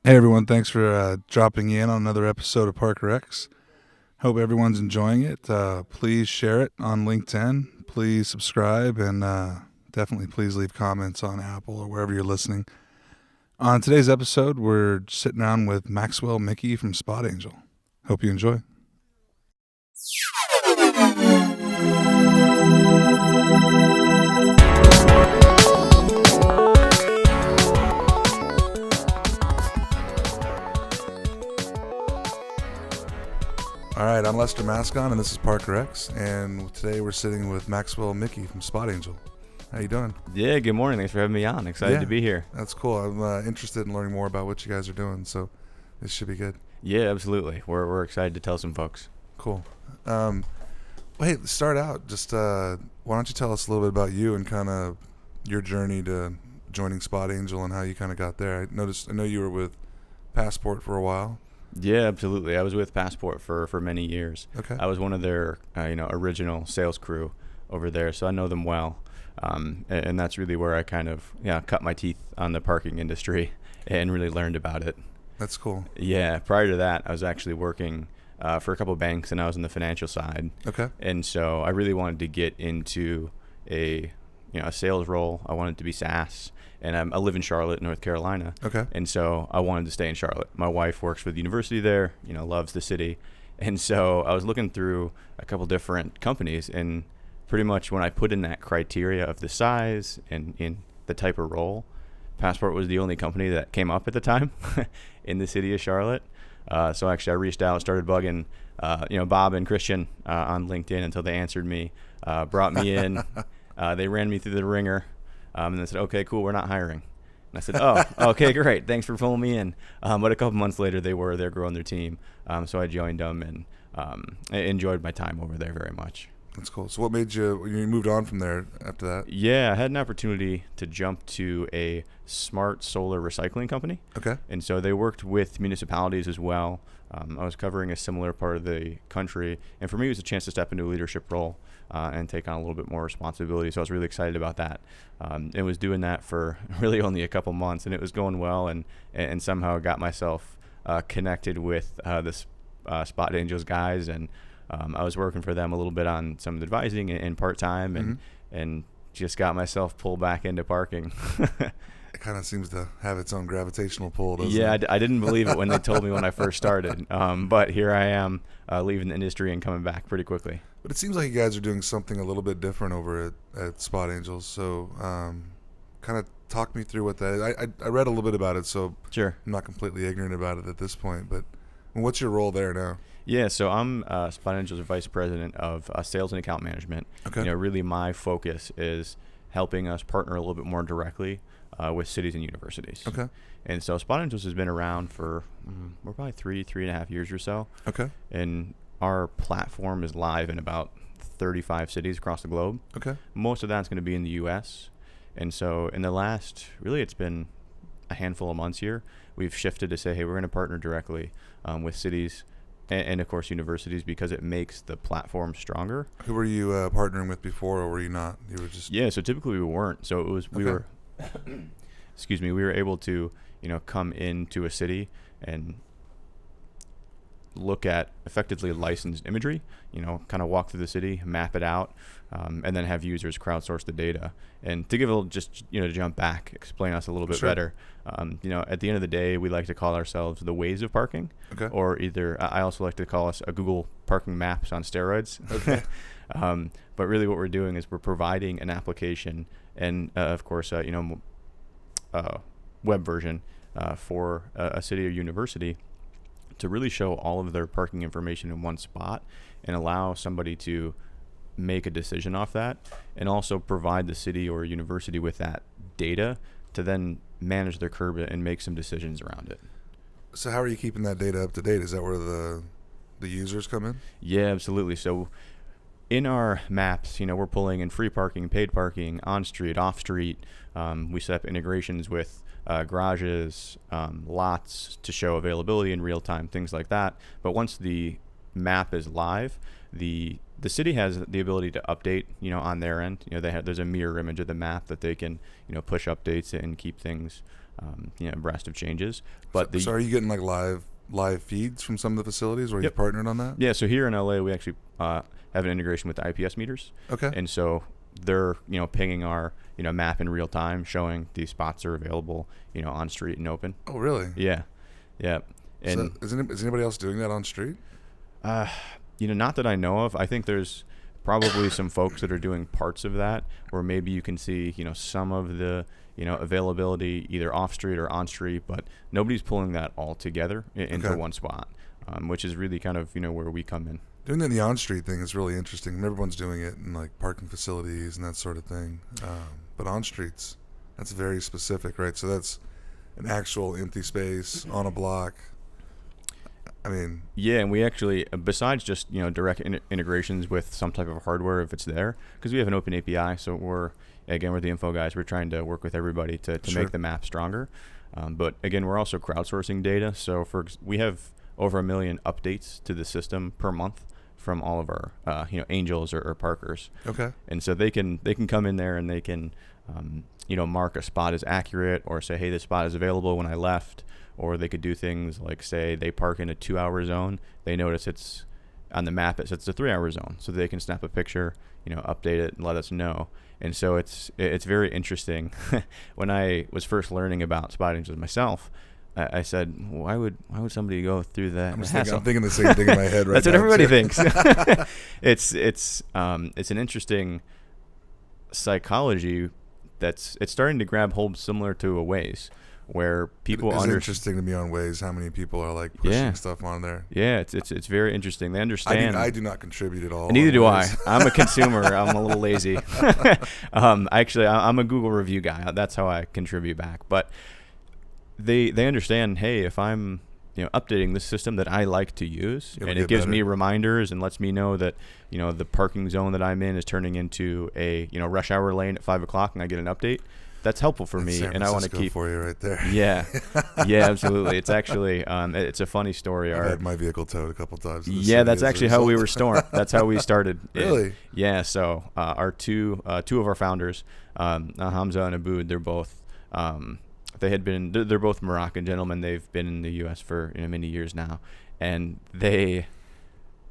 Hey everyone, thanks for dropping in on another episode of Parker X. Hope everyone's enjoying it. Please share it on LinkedIn. Please subscribe and definitely please leave comments on Apple or wherever you're listening. On today's episode, we're sitting down with Maxwell Mickey from Spot Angel. Hope you enjoy. All right, I'm Lester Mascon, and this is Parker X, and today we're sitting with Maxwell Mickey from Spot Angel. How you doing? Yeah, good morning. Thanks for having me on. Excited to be here. That's cool. I'm interested in learning more about what you guys are doing, so this should be good. Yeah, absolutely. We're excited to tell some folks. Cool. Well, hey, start out. Just why don't you tell us a little bit about you and kind of your journey to joining Spot Angel and how you kind of got there. I know you were with Passport for a while. Yeah, absolutely. I was with Passport for many years. Okay. I was one of their original sales crew over there, so I know them well. And that's really where I kind of cut my teeth on the parking industry and really learned about it. That's cool. Yeah. Prior to that, I was actually working for a couple of banks, and I was on the financial side. Okay. And so I really wanted to get into a sales role. I wanted to be SaaS. And I live in Charlotte, North Carolina. Okay. And so I wanted to stay in Charlotte. My wife works for the university there, loves the city. And so I was looking through a couple different companies, and pretty much when I put in that criteria of the size and in the type of role, Passport was the only company that came up at the time in the city of Charlotte. So actually I reached out, started bugging, Bob and Christian on LinkedIn until they answered me, brought me in. They ran me through the ringer. And they said, okay, cool, we're not hiring. And I said, oh, okay, great. Thanks for pulling me in. But a couple months later, they're growing their team. So I joined them and I enjoyed my time over there very much. That's cool. So what made you moved on from there after that? Yeah, I had an opportunity to jump to a smart solar recycling company. Okay. And so they worked with municipalities as well. I was covering a similar part of the country. And for me, it was a chance to step into a leadership role and take on a little bit more responsibility. So I was really excited about that. And was doing that for really only a couple months, and it was going well, and somehow got myself connected with this Spot Angels guys, and I was working for them a little bit on some advising and part-time, and just got myself pulled back into parking. It kind of seems to have its own gravitational pull, doesn't Yeah, it? I didn't believe it when they told me when I first started, but here I am leaving the industry and coming back pretty quickly. But it seems like you guys are doing something a little bit different over at Spot Angels. So kind of talk me through what that is. I read a little bit about it, so Sure. I'm not completely ignorant about it at this point. But what's your role there now? Yeah, so I'm Spot Angel's vice president of sales and account management. Okay. Really my focus is helping us partner a little bit more directly with cities and universities. Okay. And so Spot Angels has been around for we're probably 3.5 years or so. Okay. And our platform is live in about 35 cities across the globe. Okay. Most of that's going to be in the U.S. And so in the last, really it's been a handful of months here, we've shifted to say, hey, we're going to partner directly with cities and of course universities, because it makes the platform stronger. Who were you partnering with before, or were you not? You were just... Yeah, so typically we weren't. So it was we were we were able to come into a city and look at effectively licensed imagery, kind of walk through the city, map it out, and then have users crowdsource the data. And to give a little, to jump back, explain us a little bit Sure. better. At the end of the day, we like to call ourselves the Waze of parking. Okay. Or I also like to call us a Google Parking Maps on steroids. Okay. But really what we're doing is we're providing an application and, of course, web version for a city or university to really show all of their parking information in one spot and allow somebody to make a decision off that, and also provide the city or university with that data to then manage their curb and make some decisions around it. So how are you keeping that data up to date? Is that where the users come in? Yeah, absolutely. So in our maps, we're pulling in free parking, paid parking, on street, off street. We set up integrations with garages, lots to show availability in real time, things like that. But once the map is live, the city has the ability to update, on their end. There's a mirror image of the map that they can, push updates and keep things abreast of changes. But so are you getting like live feeds from some of the facilities where Yep. you've partnered on that? Yeah, so here in LA, we actually have an integration with the IPS meters. Okay. And so they're, pinging our, map in real time, showing these spots are available, on street and open. Oh, really? Yeah. Yeah. And so is anybody else doing that on street? not that I know of. I think there's probably some folks that are doing parts of that, where maybe you can see, some of the, availability either off street or on street, but nobody's pulling that all together into one spot, which is really kind of, where we come in. Doing that in the on-street thing is really interesting. Everyone's doing it in like parking facilities and that sort of thing. But on streets, that's very specific, right? So that's an actual empty space on a block. I mean, yeah, and we actually, besides just direct integrations with some type of hardware if it's there, because we have an open API, so we're the info guys. We're trying to work with everybody to Sure. make the map stronger. But again, we're also crowdsourcing data. So we have over 1 million updates to the system per month from all of our angels or parkers. okay. And so they can come in there and they can mark a spot as accurate, or say, hey, this spot is available when I left. Or they could do things like, say they park in a 2-hour zone, they notice it's on the map, it says it's a 3-hour zone, so they can snap a picture, update it and let us know. And so it's very interesting. When I was first learning about spot angels myself, I said, why would somebody go through that hassle? I'm thinking the same thing in my head right now. That's what everybody too. thinks. It's an interesting psychology it's starting to grab hold, similar to a Waze, where people It's interesting to me on Waze how many people are like pushing stuff on there. Yeah, it's very interesting. They understand. I do not contribute at all. And neither do I. Waze. I'm a consumer. I'm a little lazy. Actually, I'm a Google review guy. That's how I contribute back. But they understand, hey, if I'm updating this system that I like to use, and it gives me reminders and lets me know that the parking zone that I'm in is turning into a rush hour lane at 5:00, and I get an update. That's helpful for me, San and I want to Francisco keep for you right there. Yeah, absolutely. It's actually it's a funny story. I've had my vehicle towed a couple times. Yeah, that's actually how we were stored. That's how we started. Really? Yeah. So our two of our founders, Hamza and Aboud, they're both they're both Moroccan gentlemen. They've been in the U.S. for many years now, and they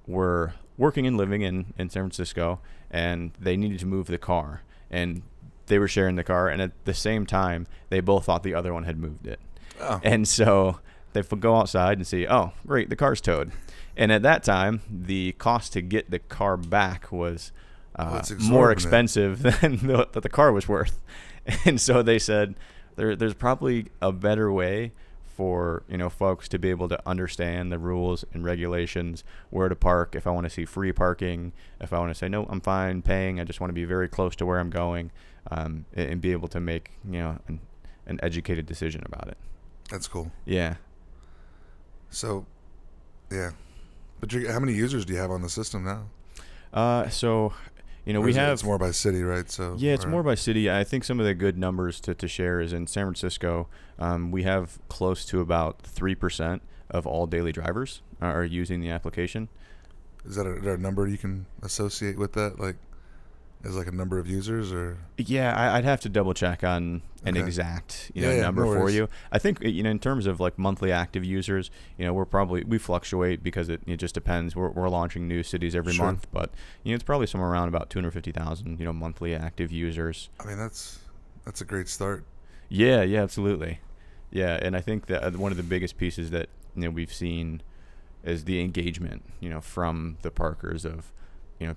were working and living in San Francisco, and they needed to move the car, and they were sharing the car, and at the same time, they both thought the other one had moved it. Oh. And so they go outside and see, oh, great, the car's towed. And at that time, the cost to get the car back was more expensive than the car was worth. And so they said, there's probably a better way for folks to be able to understand the rules and regulations, where to park, if I want to see free parking, if I want to say, no, I'm fine paying, I just want to be very close to where I'm going. And be able to make an educated decision about it. That's cool. Yeah. So, yeah, but how many users do you have on the system now? So, we have. It's more by city, right? So yeah, it's more by city. I think some of the good numbers to share is in San Francisco. We have close to about 3% of all daily drivers are using the application. Is that a number you can associate with that? Like, as like a number of users, or? Yeah, I'd have to double check on an exact number for you. I think in terms of like monthly active users, we fluctuate because it just depends. We're launching new cities every month, but it's probably somewhere around about 250,000 monthly active users. I mean, that's a great start. Yeah, absolutely. Yeah, and I think that one of the biggest pieces that we've seen is the engagement from the parkers of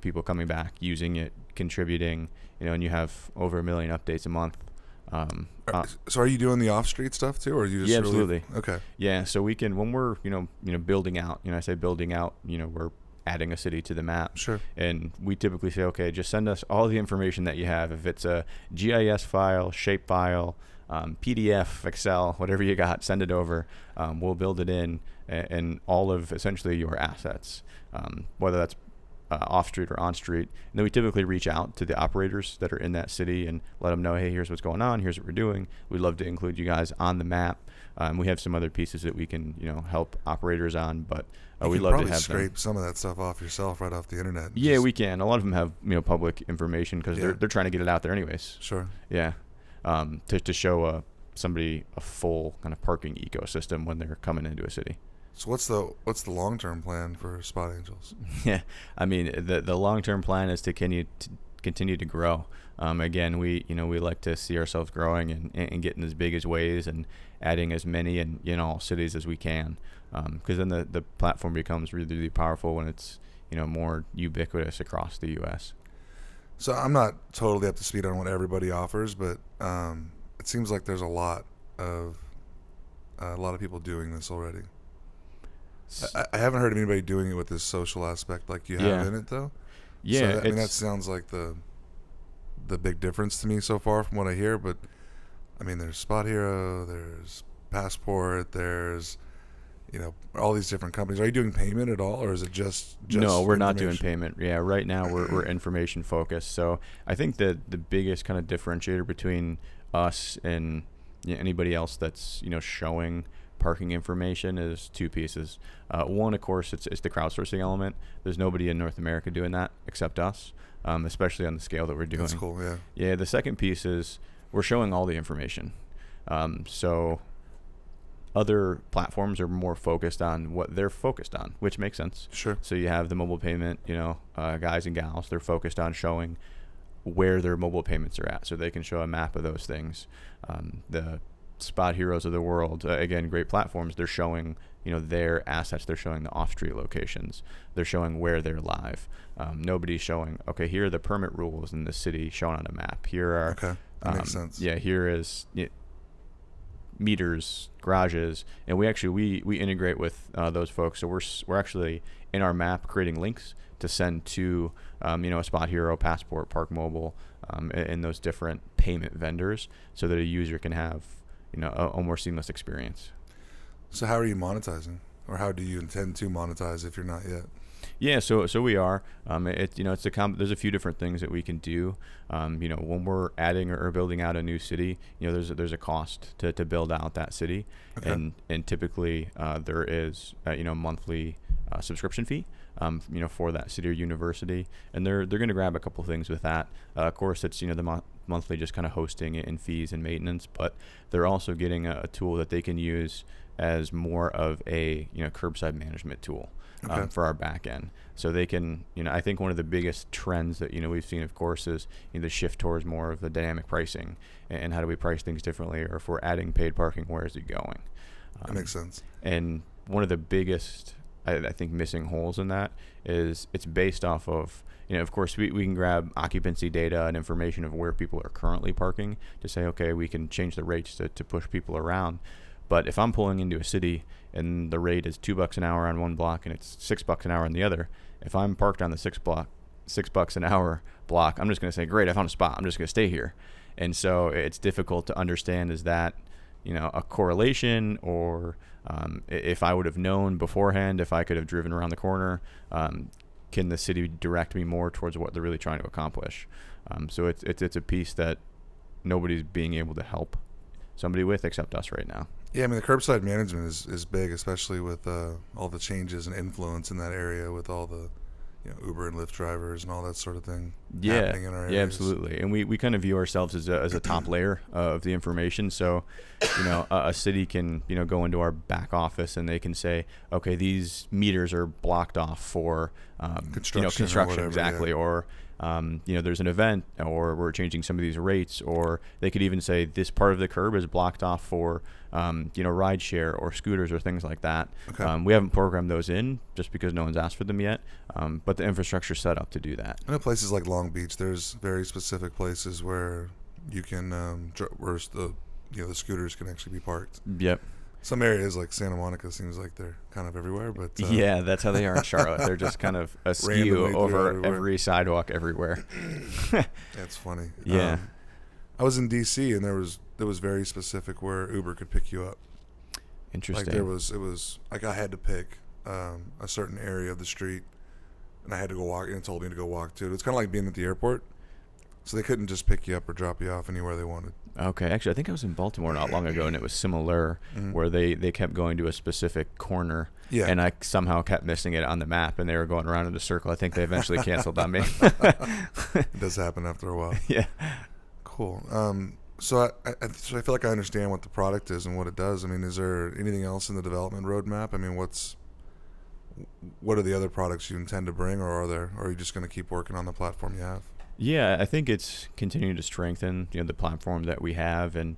people coming back, using it, contributing, and you have over 1 million updates a month. So are you doing the off-street stuff too, or are you just absolutely. Okay. Yeah, so we can, when we're building out, I say building out, we're adding a city to the map. Sure. And we typically say, okay, just send us all the information that you have. If it's a GIS file, shape file, PDF, Excel, whatever you got, send it over. We'll build it in, and all of essentially your assets, whether that's off street or on street. And then we typically reach out to the operators that are in that city and let them know, hey, here's what's going on, here's what we're doing. We'd love to include you guys on the map. We have some other pieces that we can help operators on, but we love to have scrape some of that stuff off yourself right off the internet. Yeah, we can. A lot of them have public information because they're trying to get it out there anyways. Sure. Yeah. To show somebody a full kind of parking ecosystem when they're coming into a city. So what's the long-term plan for Spot Angels? Yeah, I mean the long-term plan is to continue to grow. Again, we like to see ourselves growing and getting as big as ways and adding as many and in all cities as we can, because then the platform becomes really, really powerful when it's more ubiquitous across the U.S. So I'm not totally up to speed on what everybody offers, but it seems like there's a lot of people doing this already. I haven't heard of anybody doing it with this social aspect like you have in it, though. Yeah, so that sounds like the big difference to me so far from what I hear. But I mean, there's Spot Hero, there's Passport, there's all these different companies. Are you doing payment at all, or is it just no? We're not doing payment. Yeah, right now we're information focused. So I think that the biggest kind of differentiator between us and anybody else that's showing parking information is two pieces. One, of course, it's the crowdsourcing element. There's nobody in North America doing that except us, especially on the scale that we're doing. That's cool, yeah. Yeah, the second piece is we're showing all the information. So other platforms are more focused on what they're focused on, which makes sense. Sure. So you have the mobile payment, guys and gals, they're focused on showing where their mobile payments are at, so they can show a map of those things. The Spot Heroes of the world, again, great platforms. They're showing, their assets. They're showing the off-street locations. They're showing where they're live. Nobody's showing, okay, here are the permit rules in the city shown on a map. Here are, okay, that makes sense. Yeah, here is meters, garages, and we integrate with those folks. So we're actually in our map creating links to send to, a Spot Hero, Passport, Park Mobile, and those different payment vendors, so that a user can have a more seamless experience. So how are you monetizing, or how do you intend to monetize if you're not yet? Yeah, so we are. It's there's a few different things that we can do. When we're adding or building out a new city, there's a cost to build out that city, okay. and typically there is monthly subscription fee, for that city or university, and they're going to grab a couple things with that. Of course, it's the monthly just kind of hosting and fees and maintenance, but they're also getting a tool that they can use as more of a curbside management tool. Okay. For our back end, so they can, I think one of the biggest trends that we've seen, of course, is the shift towards more of the dynamic pricing and how do we price things differently, or if we're adding paid parking, where is it going? That makes sense. And one of the biggest, I think, missing holes in that is it's based off of, of course, we can grab occupancy data and information of where people are currently parking to say, okay, we can change the rates to push people around. But if I'm pulling into a city and the rate is $2 an hour on one block and it's $6 an hour on the other, if I'm parked on the $6 an hour block, I'm just going to say, great, I found a spot. I'm just going to stay here. And so it's difficult to understand, is that, a correlation, or if I would have known beforehand, if I could have driven around the corner, can the city direct me more towards what they're really trying to accomplish? So it's a piece that nobody's being able to help somebody with except us right now. Yeah, I mean, the curbside management is big, especially with all the changes and influence in that area with all the Uber and Lyft drivers and all that sort of thing happening in our areas. Yeah, absolutely. And we kind of view ourselves as a top layer of the information. So, a city can, go into our back office and they can say, okay, these meters are blocked off for, construction or whatever, exactly. Yeah. Or, there's an event, or we're changing some of these rates, or they could even say this part of the curb is blocked off for, ride share or scooters or things like that. Okay. We haven't programmed those in just because no one's asked for them yet, but the infrastructure's set up to do that. I know places like Long Beach, there's very specific places where you can, where the scooters can actually be parked. Yep. Some areas like Santa Monica seems like they're kind of everywhere, but yeah, that's how they are in Charlotte. They're just kind of askew over every sidewalk everywhere. That's funny. Yeah. I was in DC and there was very specific where Uber could pick you up. Interesting. Like it was like I had to pick a certain area of the street, and I had to go walk, and it told me to go walk to it. It's kind of like being at the airport, so they couldn't just pick you up or drop you off anywhere they wanted. Okay, actually, I think I was in Baltimore not long ago, and it was similar, where they kept going to a specific corner, and I somehow kept missing it on the map, and they were going around in a circle. I think they eventually canceled on me. It does happen after a while. Yeah. Cool. So so I feel like I understand what the product is and what it does. I mean, is there anything else in the development roadmap? I mean, what are the other products you intend to bring, or are you just going to keep working on the platform you have? Yeah, I think it's continuing to strengthen, the platform that we have, and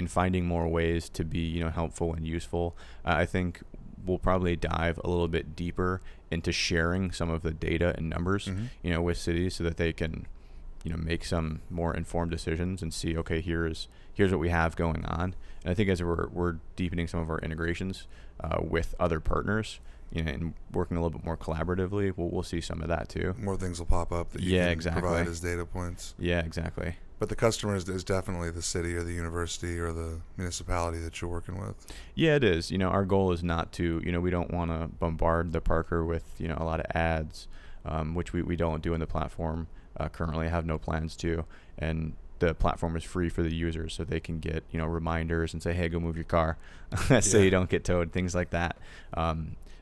finding more ways to be, helpful and useful. I think we'll probably dive a little bit deeper into sharing some of the data and numbers, with cities so that they can, make some more informed decisions and see, okay, here's what we have going on. And I think as we're deepening some of our integrations with other partners, and working a little bit more collaboratively, we'll see some of that too. More things will pop up that you can provide as data points. Yeah, exactly. But the customer is definitely the city or the university or the municipality that you're working with. Yeah, it is. Our goal is not to, we don't want to bombard the Parker with, a lot of ads, which we don't do in the platform currently. I have no plans to. And the platform is free for the users, so they can get, reminders and say, hey, go move your car so you don't get towed, things like that.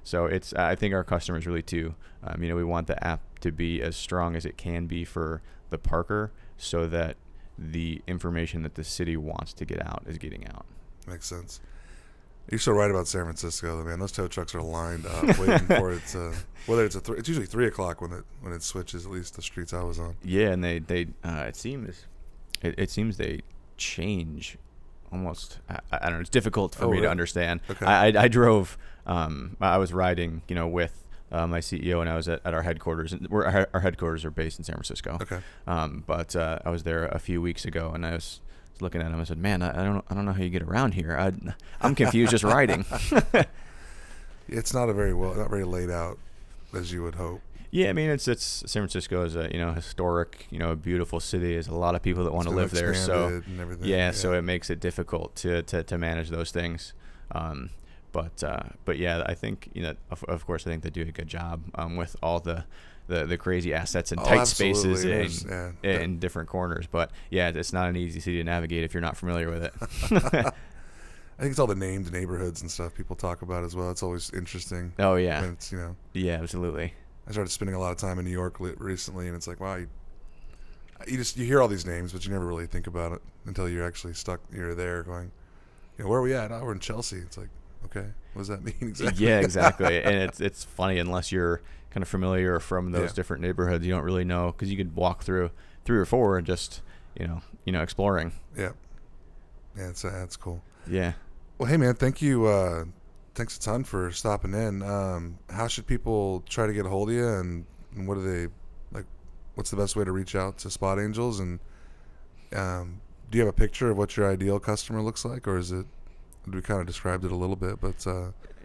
So I think our customers really too, we want the app to be as strong as it can be for the Parker so that the information that the city wants to get out is getting out. Makes sense. You're so right about San Francisco, man. Those tow trucks are lined up waiting for it to, whether it's it's usually 3:00 when it switches, at least the streets I was on. Yeah, and they it seems they change almost. I don't know. It's difficult for me to understand. Okay. I drove. I was riding, with my CEO, and I was at our headquarters. And our headquarters are based in San Francisco. Okay. But I was there a few weeks ago, and I was looking at him. I said, "Man, I don't know how you get around here. I'm confused just riding." It's not not very laid out as you would hope. Yeah, I mean, it's San Francisco is a historic, a beautiful city. There's a lot of people that want to live there, so so it makes it difficult to manage those things. But yeah, I think of course I think they do a good job with all the crazy assets and tight spaces in different corners. But yeah, it's not an easy city to navigate if you're not familiar with it. I think it's all the named neighborhoods and stuff people talk about as well. It's always interesting. Oh yeah, when it's, yeah, absolutely. I started spending a lot of time in New York recently, and it's like, wow, you hear all these names, but you never really think about it until you're actually stuck. You're there going, where are we at? Oh, we're in Chelsea. It's like, okay, what does that mean exactly? Yeah, exactly. And it's funny, unless you're kind of familiar from those different neighborhoods, you don't really know, because you could walk through 3 or 4 and just exploring. Yeah, that's cool. Yeah. Well, hey man, thank you. Thanks a ton for stopping in. How should people try to get a hold of you, and what do they like? What's the best way to reach out to Spot Angels? And do you have a picture of what your ideal customer looks like, or is it? We kind of described it a little bit, but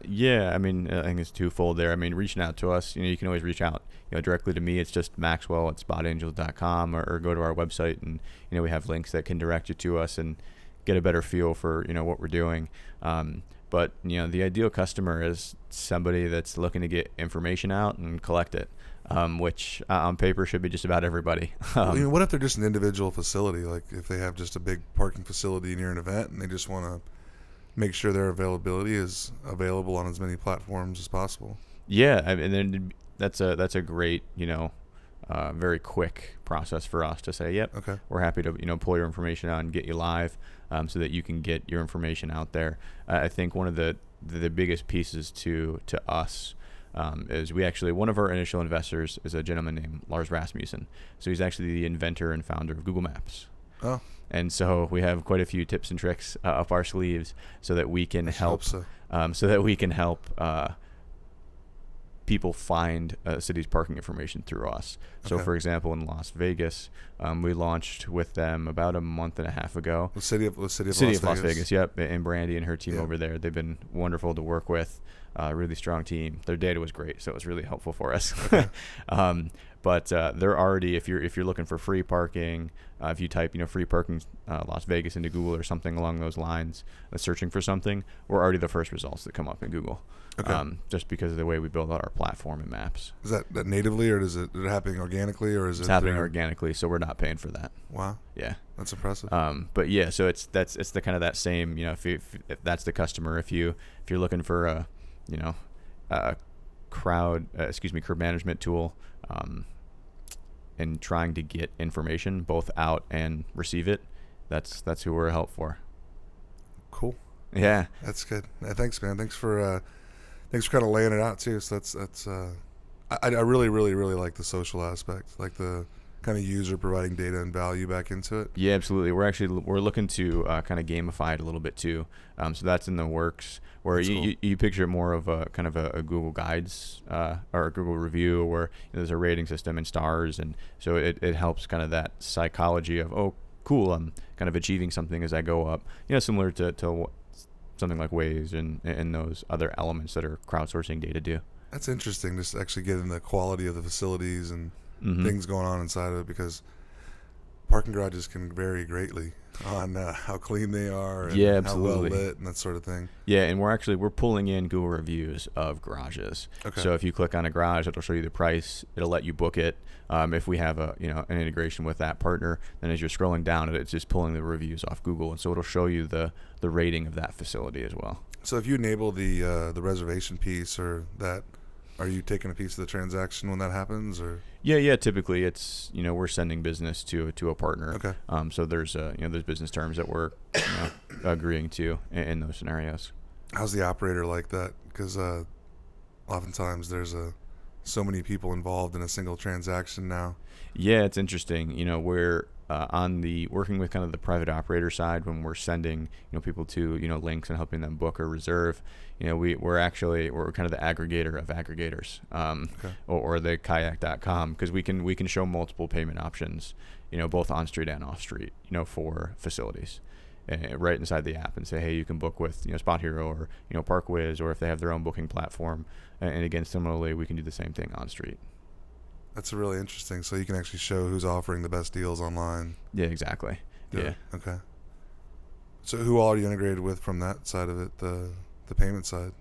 yeah, I mean, I think it's twofold there. I mean, reaching out to us, you can always reach out, directly to me. It's just Maxwell@spotangels.com, or go to our website, and we have links that can direct you to us and get a better feel for what we're doing. But the ideal customer is somebody that's looking to get information out and collect it, which on paper should be just about everybody. What if they're just an individual facility? Like if they have just a big parking facility near an event, and they just want to make sure their availability is available on as many platforms as possible. Yeah, and then that's a great very quick process for us to say, yep, okay, we're happy to pull your information out and get you live, so that you can get your information out there. I think one of the biggest pieces to us is one of our initial investors is a gentleman named Lars Rasmussen. So he's actually the inventor and founder of Google Maps. Oh. And so we have quite a few tips and tricks up our sleeves so that we can help people find a city's parking information through us. So, for example, in Las Vegas, we launched with them about a month and a half ago. The city of Las Vegas. Yep, and Brandy and her team over there. They've been wonderful to work with. Really strong team. Their data was great, so it was really helpful for us. Okay. But they're already, if you're looking for free parking, if you type free parking Las Vegas into Google or something along those lines, searching for something, we're already the first results that come up in Google. Okay. Just because of the way we build out our platform and maps. Is that natively, or is it happening organically, or is it's happening organically? So we're not paying for that. Wow. Yeah. That's impressive. But yeah, so it's the kind of that same, if that's the customer, if you're looking for a curb management tool, and trying to get information both out and receive it, that's who we're a help for. Cool. Yeah, That's good. Thanks, man. Thanks for kind of laying it out too. So that's I really like the social aspect, like the kind of user providing data and value back into it. Yeah, absolutely. We're looking to kind of gamify it a little bit too. So that's in the works. Where you picture it more of a kind of a Google Guides or a Google review, where there's a rating system and stars, and so it helps kind of that psychology of, oh, cool, I'm kind of achieving something as I go up. Similar to something like Waze and those other elements that are crowdsourcing data do. That's interesting. Just actually getting the quality of the facilities and things going on inside of it, because parking garages can vary greatly on how clean they are and how well lit and that sort of thing. Yeah, and we're pulling in Google reviews of garages. Okay. So if you click on a garage, it'll show you the price. It'll let you book it. If we have an integration with that partner, then as you're scrolling down, it's just pulling the reviews off Google, and so it'll show you the rating of that facility as well. So if you enable the reservation piece or that, are you taking a piece of the transaction when that happens, or? Yeah. Typically, it's we're sending business to a partner. Okay. So there's there's business terms that we're agreeing to in those scenarios. How's the operator like that? Because oftentimes there's so many people involved in a single transaction now. Yeah, it's interesting. We're on the working with kind of the private operator side when we're sending people to links and helping them book or reserve. We're kind of the aggregator of aggregators, or the kayak.com, because we can show multiple payment options, both on street and off street, for facilities, right inside the app, and say, hey, you can book with Spot Hero or ParkWiz, or if they have their own booking platform. And again, similarly, we can do the same thing on street. That's really interesting. So you can actually show who's offering the best deals online. Yeah, exactly. Yeah. Okay. So who all are you integrated with from that side of it, the payment side?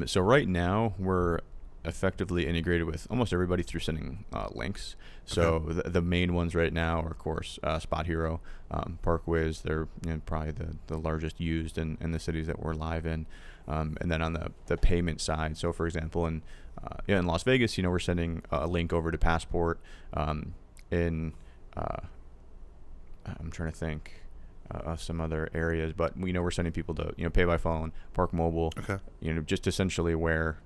So right now we're effectively integrated with almost everybody through sending links. So the main ones right now are, of course, Spot Hero, ParkWiz. They're probably the largest used in the cities that we're live in. And then on the payment side, so for example, in Las Vegas, we're sending a link over to Passport. I'm trying to think of some other areas, but we're sending people to Pay by Phone, Park Mobile. Okay. Just essentially where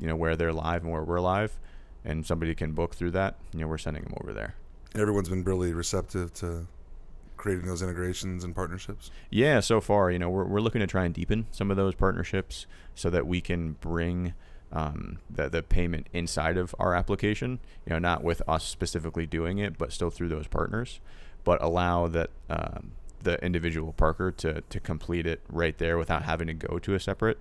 they're live and where we're live, and somebody can book through that. We're sending them over there. Everyone's been really receptive to creating those integrations and partnerships. Yeah, so far, we're looking to try and deepen some of those partnerships so that we can bring the payment inside of our application, not with us specifically doing it, but still through those partners, but allow that the individual parker to complete it right there without having to go to a separate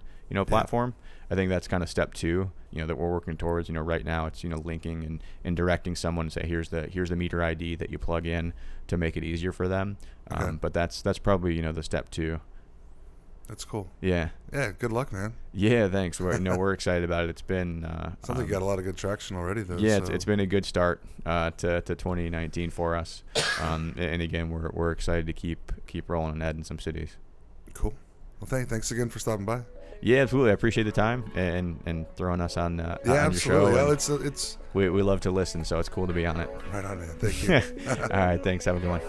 platform. I think that's kind of step 2 that we're working towards. Right now it's linking and directing someone to say, here's the meter ID that you plug in to make it easier for them. But that's probably the step 2. That's cool. Yeah. Good luck, man. Yeah, thanks. We're excited about it. It's been sounds like you got a lot of good traction already, though. Yeah, it's been a good start to 2019 for us. And again, we're excited to keep rolling and adding some cities. Cool. Well, thanks again for stopping by. Yeah, absolutely. I appreciate the time and throwing us on on absolutely. your show. It's we love to listen, so it's cool to be on it. Right on, man. Thank you. All right, thanks. Have a good one.